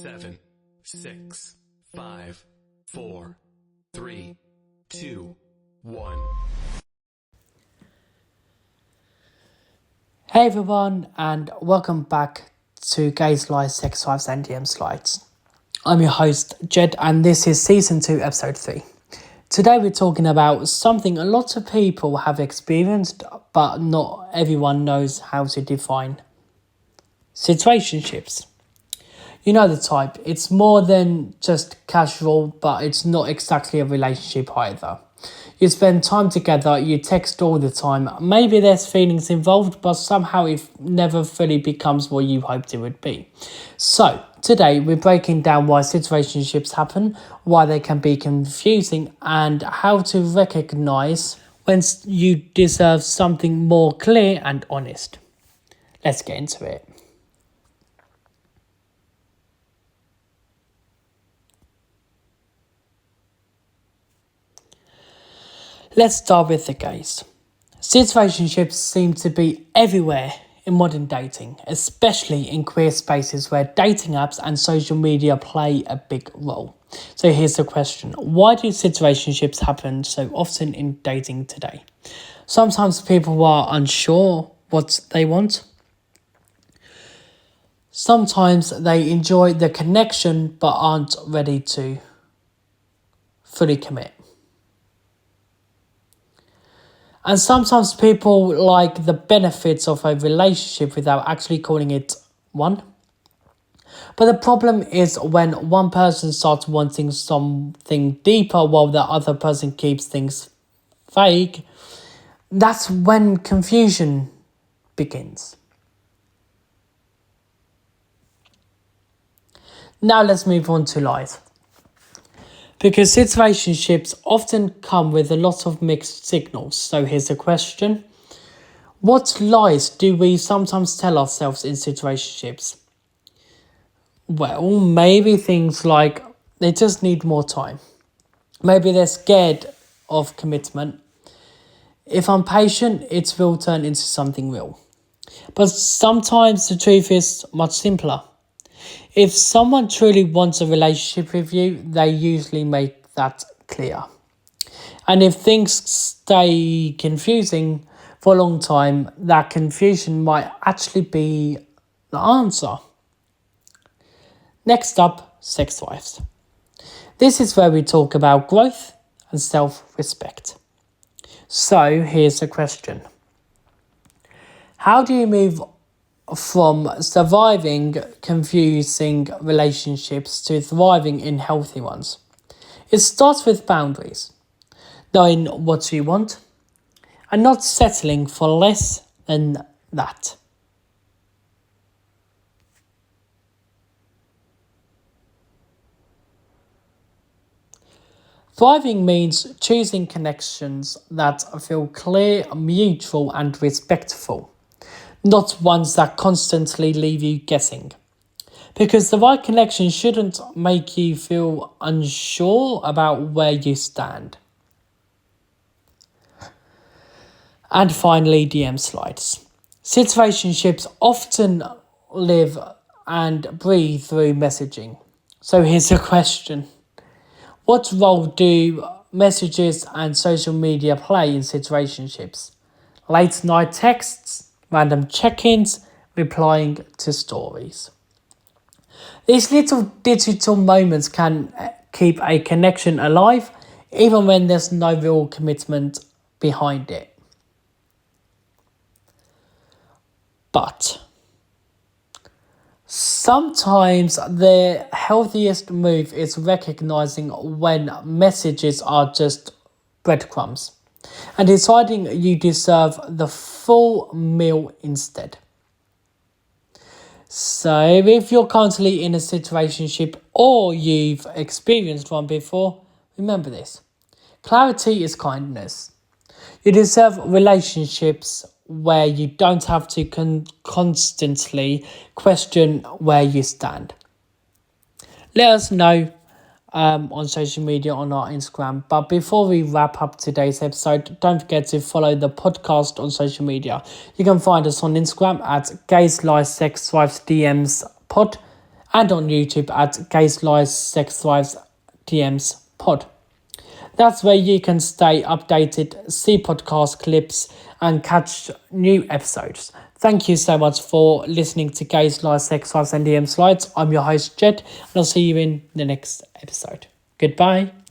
7, 6, 5, 4, 3, 2, 1. Hey everyone, and welcome back to Gays, Lies, Sex, Wives and DM Slides. I'm your host Jed, and this is Season 2, Episode 3. Today we're talking about something a lot of people have experienced, but not everyone knows how to define. Situationships. You know the type. It's more than just casual, but it's not exactly a relationship either. You spend time together, you text all the time. Maybe there's feelings involved, but somehow it never fully becomes what you hoped it would be. So, today we're breaking down why situationships happen, why they can be confusing, and how to recognize when you deserve something more clear and honest. Let's get into it. Let's start with the gays. Situationships seem to be everywhere in modern dating, especially in queer spaces where dating apps and social media play a big role. So here's the question. Why do situationships happen so often in dating today? Sometimes people are unsure what they want. Sometimes they enjoy the connection but aren't ready to fully commit. And sometimes people like the benefits of a relationship without actually calling it one. But the problem is when one person starts wanting something deeper while the other person keeps things vague, that's when confusion begins. Now let's move on to lies. Because situationships often come with a lot of mixed signals. So here's a question. What lies do we sometimes tell ourselves in situationships? Well, maybe things like they just need more time. Maybe they're scared of commitment. If I'm patient, it will turn into something real. But sometimes the truth is much simpler. If someone truly wants a relationship with you, they usually make that clear. And if things stay confusing for a long time, that confusion might actually be the answer. Next up, sex wives. This is where we talk about growth and self-respect. So here's a question. How do you move from surviving confusing relationships to thriving in healthy ones? It starts with boundaries, knowing what you want and not settling for less than that. Thriving means choosing connections that feel clear, mutual and respectful. Not ones that constantly leave you guessing. Because the right connection shouldn't make you feel unsure about where you stand. And finally, DM slides. Situationships often live and breathe through messaging. So here's a question. What role do messages and social media play in situationships? Late night texts? Random check-ins, replying to stories. These little digital moments can keep a connection alive even when there's no real commitment behind it. But sometimes the healthiest move is recognizing when messages are just breadcrumbs and deciding you deserve the full meal instead. So if you're currently in a situationship or you've experienced one before, remember this. Clarity is kindness. You deserve relationships where you don't have to constantly question where you stand. Let us know on social media on our Instagram. But before we wrap up today's episode, don't forget to follow the podcast on social media. You can find us on Instagram at Gays, Lies, Sex, Wives, DMs Pod and on YouTube at Gays, Lies, Sex, Lives, DMs Pod. That's where you can stay updated, see podcast clips, and catch new episodes. Thank you so much for listening to Gays, Lies, Sex, Lives, and DM Slides. I'm your host, Jed, and I'll see you in the next episode. Goodbye.